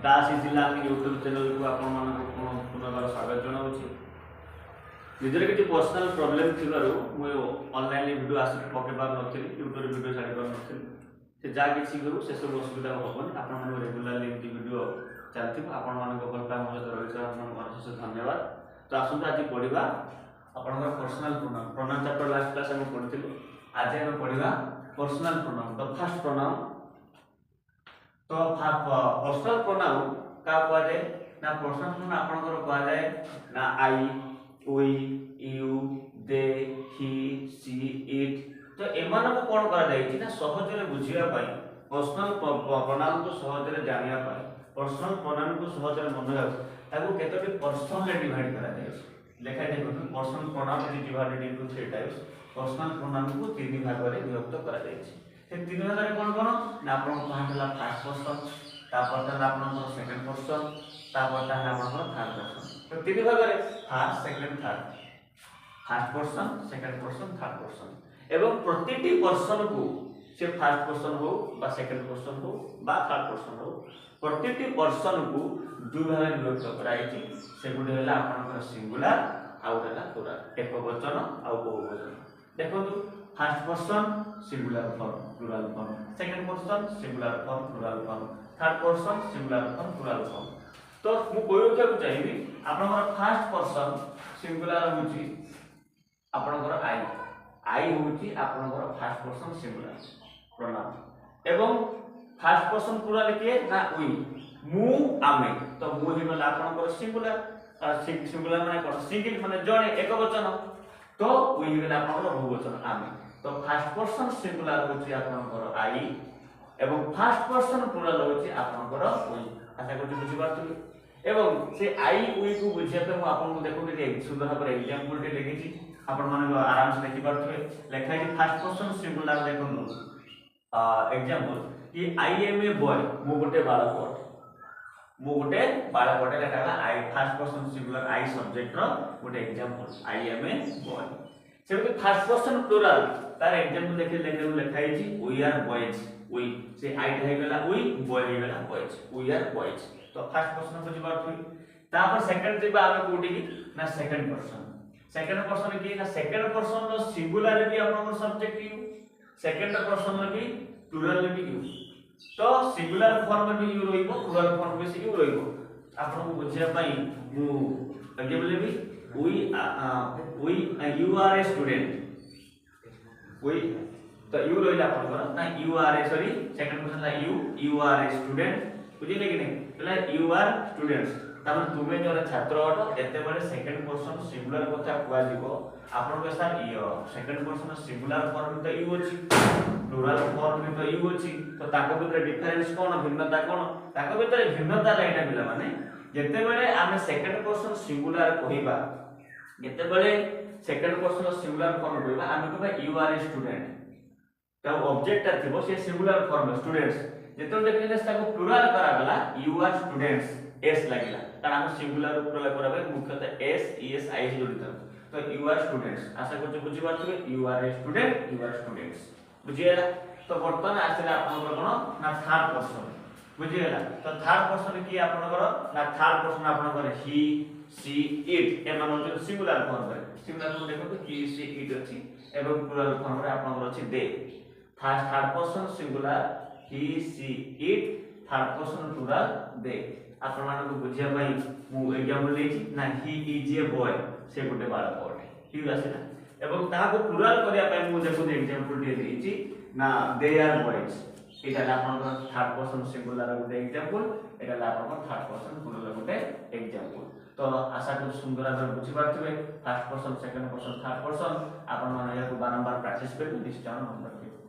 Das is learning YouTube channel को आपण मानक पुनर्बार स्वागत जनाऊँ। निजर किसी पर्सनाल प्रोब्लेम थी ऑनलाइन वीडियो आसिक पकई पार नी यूट्यूब वीडियो छाड़ी पार नी से जहाँ किसी करूँ से सब असुविधा हेनी आप रेगुलाली एमती वीडियो चलती आपण मान भल पाए मो सहित रही अशेष धन्यवाद। तो आसतु आज पढ़ा आपंकर personal pronoun pronoun chapter last class आम पढ़ी आज आम पढ़ा personal pronoun the first pronoun. तो पर्सनाल प्रोनाउन क्या कहुए ना पर्सनाल प्रोनाउन आपंकर कहुए ना I we you they he she it. तो एमान को कौन करा सहज बुझापी पर्सनाल प्रोनाउन को सहज जाना पर्सनाल प्रोनाउन को सहज मन रखा केतोटी पर्सन में डिवाइड करा लेखा देखो personal pronoun is divided into three types. Personal pronoun को तीन भाग में विभक्त करा से तीन भाग में कौन कौन ना आप फर्स्ट पर्सन तापर सेकंड पर्सन तापर थर्ड पर्सन। तो तीन भाग में first second third first person second person third person एवं प्रतिटी पर्सन को से फर्स्ट पर्सन हो बा सेकंड पर्सन हो बा थर्ड पर्सन हो प्रतिटी पर्सन को दुई भाग में विभक्त कराई से गुड है आपनकर सिंगुलर आउ है प्लुरल एक वचन आउ बहुवचन। देखो first person singular form plural form second person singular form plural form third person singular form plural form. तो मु कोइ रखा चाहिए आपनकर फर्स्ट पर्सन सिंगुलर होची आपनकर आई आई होची आपनकर फर्स्ट पर्सन सिंगुलर प्रोनाउन एवं फर्स्ट पर्सन प्लुरल के ना वी मु आमे। तो मु ही गला आपनकर सिंगुलर सिंगुलर माने कोन सिंगल माने जणे एक वचन तो वी ही गला आपनकर बहुवचन आमे। तो फर्स्ट पर्सन सिंगुलर होची आपनकर आई एवं फर्स्ट पर्सन प्लुरल होची आपनकर वी। आशा करछु बुझि पारथुली एवं से आई वी को बुझिया पे मु आपन देखो के सुंदर भाबरे एग्जांपल टे लिखिछि आपण माने आराम से लिखि पारथुवे। लेखा है फर्स्ट पर्सन सिंगुलर देखो एग्जांपल कि आई एम ए बॉय मु गोटे बालक मु गोटे बालक गोटे लेखा I first person singular I subject रो गोटे example I am a boy. सेमति फर्स्ट पर्सन प्लुरल तार एग्जांपल देखि लेखा है वी आर बॉयज वी से आई हे गेला वी बॉय हे गेला बॉयज वी आर बॉयज। तो फर्स्ट पर्सन बुझि पारथुई तापर सेकंड जेबा आमे कोठी ना सेकंड पर्सन की ना सेकंड पर्सन रो सिंगुलर भी आपन सब्जेक्ट यू सेकंड पर्सन भी प्लुरल भी यू। तो सिंगुलर फॉर्म में भी यू रहिबो प्लुरल फॉर्म में से यू रहिबो आपन को बुझिया पई मु एग्जांपल भी we you are a student we तो यू रहिला आपन ना you are a sorry second person ला यू आर ए स्टूडेंट बुझिले कि नहीं बोला यू आर स्टूडेंट्स ताम तुमे जो छात्र अट एते बड़े सेकंड पर्सन सिंगुलर कथा कुआ जीवो आपन के sir second person singular form तो यू अछि प्लुरल फॉर्म भी तो यू अछि। तो ताको भीतर डिफरेंस कोन भिन्नता कोन ताको भीतर भिन्नता लाइटा मिला माने जेते बड़े आमे सेकंड पर्सन सिंगुलर कहिबा जेते बड़े सेकंड पर्सन सिंगुलर फॉर्म कहिबा आमे कहबा यू आर ए स्टूडेंट तो ऑब्जेक्ट थिबो से सिंगुलर फॉर्म स्टूडेंट्स जेतो देखले ताको प्लुरल करा गला यू आर स्टूडेंट्स एस लागिला कारण हम सिंगुलर प्लुरल कराबे मुख्यतः एस एस आई जोड़ित तो यू आर स्टूडेंट्स। आशा करछु बुझि पारथुबे you are a student you are students बुझिएला। तो वर्तमान आसिला आपनकर कोन ना थर्ड पर्सन बुझिएला। तो थर्ड पर्सन की आपनकर ना थर्ड पर्सन आपनकर ही सी इट ए मानो जो सिंगुलर फॉर्म रे सिंगुलर फॉर्म देखो ही सी इट अछि एवं प्लुरल फॉर्म रे आपनकर अछि दे। First third person singular he she it third person plural they. आपण मान को बुझिया पई मु एग्जांपल लेछि ना ही इज ए बॉय से गोटे बालक अटे ठीक अछि ना एवं ता को प्लुरल करिया पई मु देखो एग्जांपल दे देछि ना दे आर बॉयज एटा आपण को थर्ड पर्सन सिंगुलर गोटे एग्जांपल एटा आपण को थर्ड पर्सन प्लुरल गोटे एग्जांपल। तो आशा कर सुंदर भाबे बुझि पारथुबे first person second person third person आपण मान या को बारंबार प्रैक्टिस करबे निश्चय मन रखिबे।